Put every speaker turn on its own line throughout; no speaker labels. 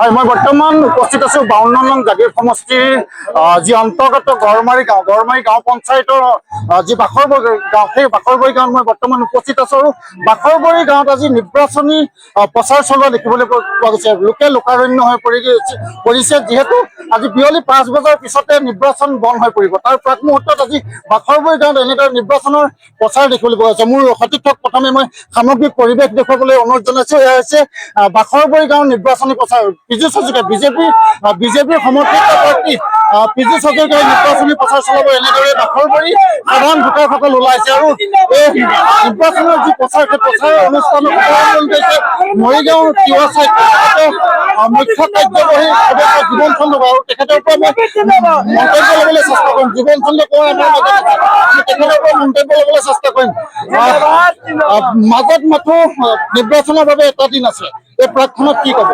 হয়, মই বৰ্তমান উপস্থিত আছো 52 নং জাগীৰ সমষ্টিৰ যি অন্তৰ্গত গড়মাৰী গাঁও পঞ্চায়তৰ যি বাখৰবৰী গাঁও, সেই বাখৰবৰী গাঁৱত মই বৰ্তমান উপস্থিত আছো। আৰু বাখৰবৰী গাঁৱত আজি নিৰ্বাচনী প্ৰচাৰ চলোৱা দেখিবলৈ পোৱা গৈছে। লোকে লোকাৰণ্য হৈ পৰিছে, যিহেতু আজি বিয়লি 5 বজাৰ পিছতে নিৰ্বাচন বন্ধ হৈ পৰিব। তাৰ প্ৰাক মুহূৰ্তত আজি বাখৰবৰী গাঁৱত এনেদৰে নিৰ্বাচনৰ প্ৰচাৰ দেখিবলৈ পোৱা গৈছে। মোৰ সতীৰ্থক প্ৰথমে মই সামগ্ৰিক পৰিৱেশ দেখুৱাবলৈ অনুৰোধ জনাইছো। এয়া হৈছে বাখৰবৰী গাঁৱৰ নিৰ্বাচনী প্ৰচাৰ। পীযুষ হাজৰিকা বিজেপিৰ সমৰ্থিত প্ৰাৰ্থী পীযুষ হাজৰিকাই নিৰ্বাচনী প্ৰচাৰ চলাব এনেদৰে বাখৰবৰী সাধাৰণ ভোটাৰসকল ওলাইছে। আৰু এই নিৰ্বাচনৰ যি প্ৰচাৰ, সেই প্ৰচাৰ অনুষ্ঠানত অংশগ্ৰহণ কৰিছে মৰিগাঁও তিৱা চাইড মুখ্য কাৰ্যবাহী সদস্য জীৱন চন্দ্ৰ বৰা। আৰু তেখেতৰ পৰা মই মন্তব্য ল'বলৈ চেষ্টা কৰিম। জীৱন চন্দ্ৰ বৰা আমাৰ মাজত তেখেতৰ পৰা মন্তব্য ল'বলৈ চেষ্টা কৰিম। মাজত মাথো নিৰ্বাচনৰ বাবে এটা দিন আছে, এই প্ৰাকখনত কি ক'ব?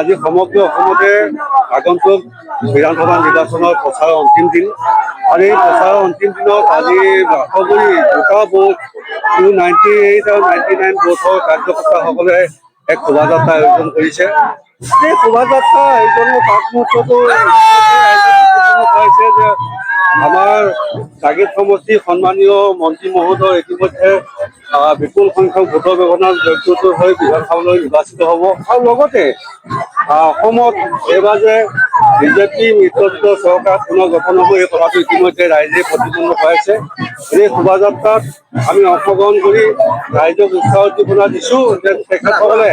আজি সমগ্ৰ অসমতে আগন্তুক বিধানসভা নিৰ্বাচনৰ প্ৰচাৰৰ অন্তিম দিন। আৰু এই প্ৰচাৰৰ অন্তিম দিনত আজি বাখৰবৰী দুটা বুথ 298 আৰু 99 বুথৰ কাৰ্যকৰ্তাসকলে এক শোভাযাত্ৰা আয়োজন কৰিছে। এই শোভাযাত্ৰা আয়োজনৰ প্ৰাক মুহূৰ্ততো হৈছে যে আমাৰ জাগীৰ সমষ্টিৰ সন্মানীয় মন্ত্ৰী মহোদয় ইতিমধ্যে বিপুল সংখ্যক ভোটৰ ব্যৱধানত জয়যুক্ত হৈ বিধানসভালৈ নিৰ্বাচিত হ'ব। আৰু লগতে অসমত এইবাৰ যে বিজেপি মিত্ৰজোঁটৰ চৰকাৰ পুনৰ গঠন হ'ব, এই কথাটো ইতিমধ্যে ৰাইজে প্ৰতিপন্ন কৰাইছে। এই শোভাযাত্ৰাত আমি অংশগ্ৰহণ কৰি ৰাইজক উৎসাহ উদ্দীপনা দিছোঁ যে তেখেতসকলে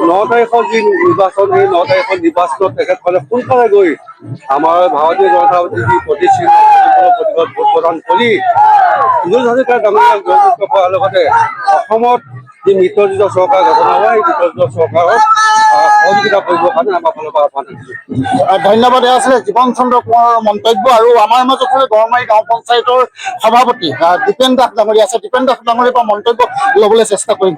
9 তাৰিখৰ যি নিৰ্বাচন, সেই 9 তাৰিখৰ নিৰ্বাচনত তেখেতসকলে সোনকালে গৈ আমাৰ ভাৰতীয় জনতা পাৰ্টিৰ যি প্ৰতিষ্ঠিত প্ৰতিবাদ ভোট প্ৰদান কৰি পীযুষ হাজৰিকা ডাঙৰীয়াক জয়যুক্ত কৰাৰ লগতে অসমত যি মিত্ৰজোঁটৰ চৰকাৰ গঠন হ'ব, সেই মিত্ৰজোঁটৰ চৰকাৰক সহযোগিতা কৰিবৰ কাৰণে আমাৰ ফালৰ পৰা আহ্বান জনাইছোঁ।
ধন্যবাদ। এয়া আছিলে জীৱন চন্দ্ৰ কোঁৱৰৰ মন্তব্য। আৰু আমাৰ মাজত গড়মাৰী গাঁও পঞ্চায়তৰ সভাপতি দীপেন দাস ডাঙৰীয়া আছে। দীপেন দাস ডাঙৰীয়াৰ পৰা মন্তব্য ল'বলৈ চেষ্টা কৰিম।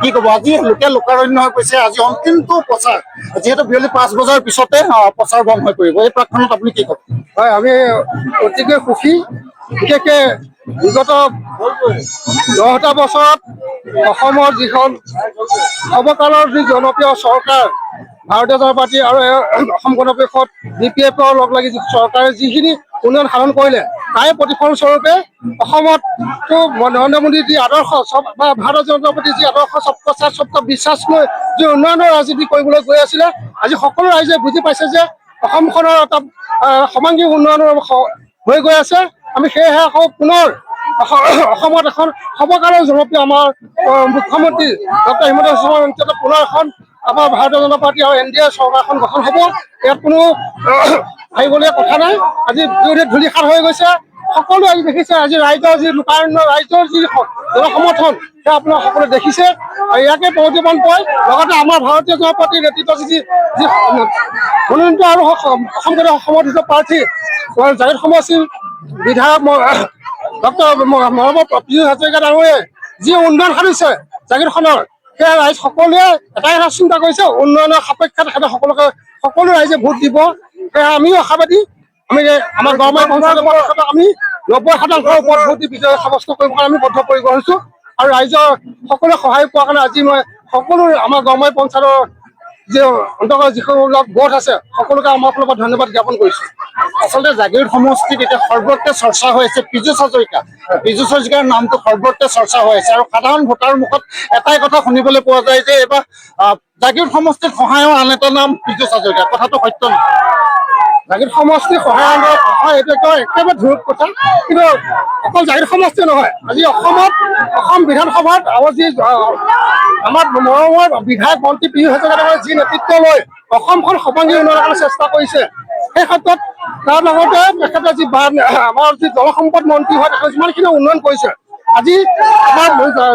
কি ক'ব? আজি লোকে লোকাৰণ্য হৈ গৈছে, আজি অন্তিমটো প্ৰচাৰ, যিহেতু বিয়লি 5 বজাৰ পিছতে প্ৰচাৰ বন্ধ হৈ পৰিব। এই প্ৰাকখনত আপুনি কি ক'ব?
হয়, আমি অতিকৈ সুখী। বিশেষকৈ বিগত 10টা বছৰত অসমৰ যিখন সৰ্বকালৰ যি জনপ্ৰিয় চৰকাৰ ভাৰতীয় জনতা পাৰ্টি আৰু অসম গণ পৰিষদ BPFৰ লগ লাগি চৰকাৰে যিখিনি উন্নয়ন সাধন কৰিলে, তাৰে প্ৰতিফলন স্বৰূপে অসমতো নৰেন্দ্ৰ মোদীৰ যি আদৰ্শ বা ভাৰতীয় জনতা পাৰ্টিৰ যি আদৰ্শ সবকা সাথ সবকা বিশ্বাস লৈ যি উন্নয়নৰ ৰাজনীতি কৰিবলৈ গৈ আছিলে, আজি সকলো ৰাইজে বুজি পাইছে যে অসমখনৰ এটা সমাংগিক উন্নয়নৰ হৈ গৈ আছে। আমি সেয়েহে আকৌ পুনৰ অসমত এখন সৰ্বকালৰ জনপ্ৰিয় আমাৰ মুখ্যমন্ত্ৰী ডক্টৰ হিমন্ত বিশ্ব শৰ্মাৰ নেতৃত্বত পুনৰ এখন আমাৰ ভাৰতীয় জনতা পাৰ্টি আৰু NDA চৰকাৰখন গঠন হ'ব। ইয়াত কোনো ভাবিবলগীয়া কথা নাই। আজি বিৰোধী ধূলিসাৎ হৈ গৈছে। সকলো আজি দেখিছে, আজি ৰাইজৰ যি লোকাৰণ্য, ৰাইজৰ যি জনসমৰ্থন, সেয়া আপোনালোকে সকলোৱে দেখিছে। আৰু ইয়াকে প্ৰতিফলন পৰে। লগতে আমাৰ ভাৰতীয় জনতা পাৰ্টিৰ নেতৃত্বত যি মনোনীত আৰু অসম সমৰ্থিত প্ৰাৰ্থী জাগীৰ সমষ্টিৰ বিধায়ক ডক্টৰ পীযুষ হাজৰিকা ডাঙৰীয়াই যি উন্নয়ন সাধিছে জাগীৰখনৰ, সেয়া ৰাইজ সকলোৱে এটাই কথা চিন্তা কৰিছে, উন্নয়নৰ সাপেক্ষে তেখেতে সকলো ৰাইজে ভোট দিব। সেয়া আমিও আশাবাদী। আমি আমাৰ গড়মাৰী পঞ্চায়তৰ আমি 90% ওপৰত ভোট দি বিজয় সাব্যস্ত কৰিব কাৰণে আমি বদ্ধপৰিকৰ হৈছোঁ। আৰু ৰাইজৰ সকলোৱে সহায় পোৱাৰ কাৰণে আজি মই সকলো আমাৰ গড়মাৰী পঞ্চায়তৰ যি অন্তৰ্গত যিসকলক গোট আছে, সকলোকে আমাৰ ফালৰ পৰা ধন্যবাদ জ্ঞাপন কৰিছোঁ।
আচলতে জাগীৰ সমষ্টিত এতিয়া সৰ্বত্ৰে চৰ্চা হৈ আছে পীযুষ হাজৰিকা। পীযুষ হাজৰিকাৰ নামটো সৰ্বত্ৰে চৰ্চা হৈ আছে। আৰু সাধাৰণ ভোটাৰৰ মুখত এটাই কথা শুনিবলৈ পোৱা যায় যে এইবাৰ জাগীৰ সমষ্টিত সহায়ৰ আন এটা নাম পীযুষ হাজৰিকা। কথাটো সত্য নেকি?
জাগীৰ সমষ্টিৰ সহায় এইটো একেবাৰে ধ্ৰুৱ কথা। কিন্তু অকল জাগীৰ সমষ্টি নহয়, আজি অসম বিধানসভাত আমাৰ মৰমৰ বিধায়ক মন্ত্ৰী পীযুষ হাজৰিকা যি নেতৃত্ব লৈ অসমখন সৰ্বাংগী উন্নয়নৰ কাৰণে চেষ্টা কৰিছে, সেই ক্ষেত্ৰত তাৰ লগতে তেখেতে আমাৰ যি জলসম্পদ মন্ত্ৰী হয়, তেখেতে যিমানখিনি উন্নয়ন কৰিছে, আজি আমাৰ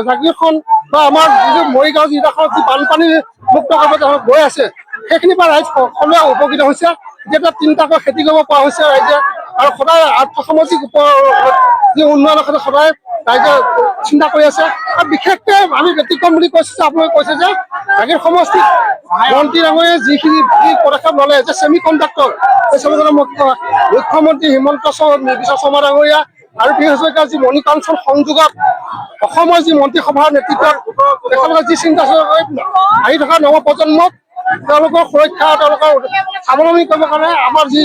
জাগীৰখন বা আমাৰ যিটো মৰিগাঁও জিলাখনত যি বানপানী মুক্ত কৰিব গৈ আছে, সেইখিনিৰ পৰা ৰাইজ সকলোৱে উপকৃত হৈছে। এতিয়া 3টাকৈ খেতি কৰিব পৰা হৈছে ৰাইজে। আৰু সদায় আৰ্থসামাজিক যি উন্নয়নৰ ক্ষেত্ৰত সদায় ৰাইজে চিন্তা কৰি আছে। আৰু বিশেষকৈ আমি ব্যতিক্ৰম বুলি কৈছোঁ যে আপোনালোকে কৈছে যে জাগীৰ সমষ্টিত মন্ত্ৰী ডাঙৰীয়াই যিখিনি পদক্ষেপ ল'লে, যে ছেমি কণ্ডাক্টৰ, মুখ্যমন্ত্ৰী হিমন্ত বিশ্ব শৰ্মা ডাঙৰীয়া আৰু পি হাজৰিকাৰ যি মণিকাঞ্চন সংযোগত অসমৰ যি মন্ত্ৰীসভাৰ নেতৃত্বত তেখেতলোকে যি চিন্তা আহি থকা নৱপ্ৰজন্মক তেওঁলোকৰ সুৰক্ষা তেওঁলোকৰ স্বাৱলম্বী কৰিবৰ কাৰণে আমাৰ যি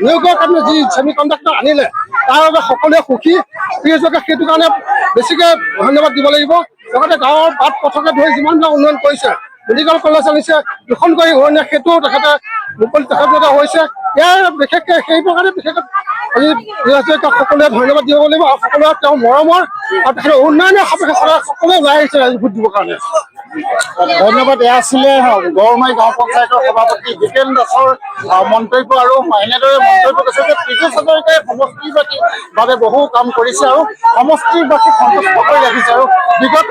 নিয়োগৰ কাৰণে যি ছেমি কণ্ডাক্টৰ আনিলে তাৰ বাবে সকলোৱে সুখী পি হাজৰিকাক সেইটো কাৰণে বেছিকৈ ধন্যবাদ দিব লাগিব। লগতে গাঁৱৰ বাট পথকে ধৰি যিমানবিলাক উন্নয়ন কৰিছে মেডিকেল কলেজ আনিছে দুখনকৈ উৰণীয়া সেতুও তেখেতে মুকলি তেখেতলোকে হৈছে ইয়াৰ বিশেষকৈ সেইবোৰ কাৰণে বিশেষকৈ আজি পি হাজৰিকাক সকলোৱে ধন্যবাদ দিব লাগিব আৰু সকলোৱে তেওঁ মৰমৰ আৰু তেখেতৰ উন্নয়নৰ সপক্ষে সকলোৱে ওলাই আহিছে আজি ভোট দিবৰ কাৰণে।
ধন্যবাদ। এয়া আছিলে গড়মাৰী গাঁও পঞ্চায়তৰ সভাপতি জিতেন দাসৰ মন্তব্য আৰু এনেদৰে মন্তব্য কৈছে যে পীযুষ হাজৰিকাই সমষ্টিবাসীৰ বাবে বহু কাম কৰিছে আৰু সমষ্টিবাসীক সন্তুষ্ট কৰি ৰাখিছে আৰু বিগত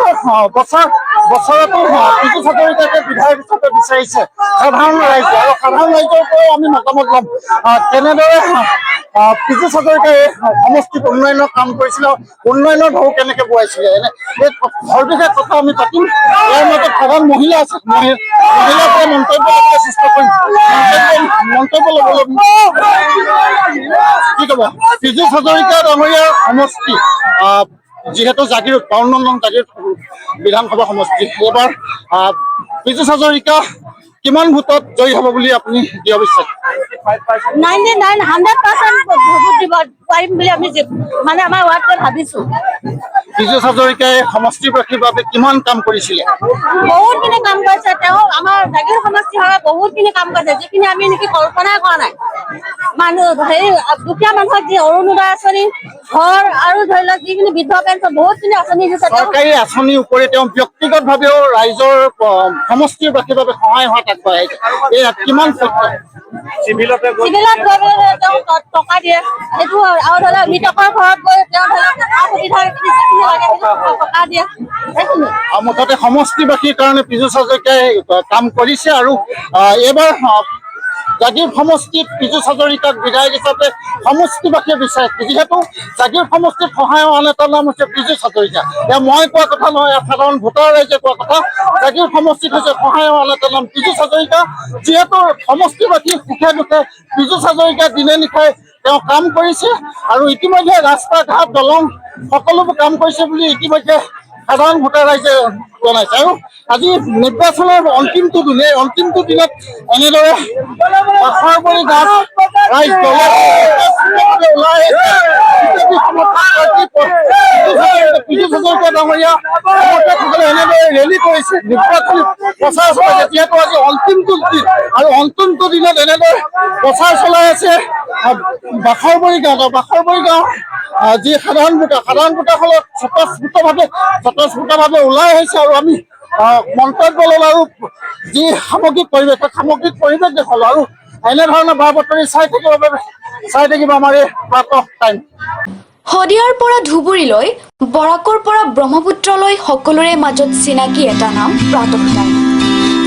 বছৰতো পীযুষ হাজৰিকাকে বিধায়ক হিচাপে বিচাৰিছে সাধাৰণ ৰাইজে আৰু সাধাৰণ ৰাইজৰ পৰাও আমি মতামত ল'ম কেনেদৰে পীযুষ হাজৰিকাই সমষ্টিত উন্নয়নৰ কাম কৰিছিলে উন্নয়নৰ ঢৌ কেনেকে বোৱাইছিলে এই সৰ্বিশেষ কথা আমি পাতিম। ইয়াৰ মাজত সাধাৰণ মহিলা আছে মহিলাৰ পৰা মন্তব্য ল'বলৈ চেষ্টা কৰিম মন্তব্য ল'বলৈ কি ক'ব পীযুষ হাজৰিকা ডাঙৰীয়াৰ সমষ্টি যিহেতু জাগিৰোড 52 নং জাগিৰোড বিধানসভা সমষ্টি এইবাৰ পীযুষ হাজৰিকা কিমান ভোটত জয়ী হ'ব বুলি আপুনি দিয়া বিশ্বাস?
99-100% ভোট দিব পাৰিম বুলি আমি মানে আমাৰ ৱাৰ্ডত ভাবিছো।
পীযুষ হাজৰিকাই সমষ্টিবাসীৰ বাবে কিমান কাম কৰিছিলে?
বহুতখিনি কাম কৰিছে তেওঁ আমাৰ জাগিৰোড সমষ্টি হয় বহুতখিনি কাম কৰিছে যিখিনি আমি নেকি কল্পনাই কৰা নাই। মানুহ হেৰি দুখীয়া মানুহক যি অৰুণোদয় আঁচনি ঘৰ আৰু ধৰি লওক যিখিনি বৃদ্ধ পেঞ্চন বহুতখিনি আঁচনি দিছে।
চৰকাৰী আঁচনিৰ উপৰি তেওঁ ব্যক্তিগতভাৱেও ৰাইজৰ সমষ্টিবাসীৰ বাবে সহায় হোৱাত আগবঢ়াইছে এয়া কিমান সত্য?
চিভিলত গৈ পেলাই তেওঁ টকা দিয়ে সেইটো আৰু ধৰি লওক মৃতকৰ ঘৰত গৈ তেওঁ ধৰি লওক সুবিধা যিখিনি লাগে সেইটো টকা দিয়ে সেইখিনি।
মুঠতে সমষ্টিবাসীৰ কাৰণে পীযুষ হাজৰিকাই কাম কৰিছে আৰু এইবাৰ জাগিৰোড সমষ্টিত পীযুষ হাজৰিকাক বিধায়ক হিচাপে সমষ্টিবাসীয়ে বিচাৰিছে যিহেতু জাগিৰোড সমষ্টিত সহায়ৰ আন এটা নাম হৈছে পীযুষ হাজৰিকা। এয়া মই কোৱা কথা নহয় সাধাৰণ ভোটাৰ ৰাইজে কোৱা কথা। জাগিৰোড সমষ্টিত হৈছে সহায়ৰ আন এটা নাম পীযুষ হাজৰিকা যিহেতু সমষ্টিবাসী সুখে দুখে পীযুষ হাজৰিকা দিনে নিশাই তেওঁ কাম কৰিছে আৰু ইতিমধ্যে ৰাস্তা ঘাট দলং সকলোবোৰ কাম কৰিছে বুলি ইতিমধ্যে সাধাৰণ ভোটাৰ ৰাইজে জনাইছে আৰু আজি নিৰ্বাচনৰ অন্তিমটো দিনত এনেদৰে বাখৰবৰী গাঁৱত ৰাইজ দলে ওলাই পীযুষ হাজৰিকা ডাঙৰীয়া সমৰ্থকসকলে এনেদৰে ৰেলী কৰিছে নিৰ্বাচনী প্ৰচাৰ চলাইছে যিহেতু আজি অন্তিমটো দিন আৰু অন্তিমটো দিনত এনেদৰে প্ৰচাৰ চলাই আছে বাখৰবৰী গাঁও যি সাধাৰণ ভোটাৰসকলক স্বতঃস্ফূৰ্তভাৱে ওলাই আহিছে আৰু আমি মন্তব্য ল'লো আৰু যি সামগ্ৰিক পৰিৱেশ দেখুৱালো আৰু এনেধৰণৰ বা বাতৰি চাই থাকিব আমাৰ এই প্ৰাতঃ টাইম।
শদিয়াৰ পৰা ধুবুৰীলৈ বৰাকৰ পৰা ব্ৰহ্মপুত্ৰলৈ সকলোৰে মাজত চিনাকি এটা নাম প্ৰাতঃ টাইম।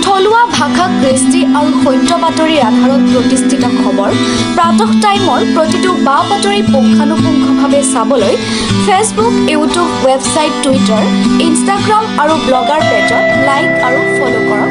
থলুৱা ভাষা কৃষ্টি আৰু সত্য বাতৰিৰ আধাৰত প্ৰতিষ্ঠিত খবৰ প্ৰাতঃ টাইমৰ প্ৰতিটো বা বাতৰি পুংখানুপুংখভাৱে চাবলৈ Facebook YouTube website Twitter Instagram আৰু ব্লগাৰ পেজত লাইক আৰু ফ'ল' কৰক।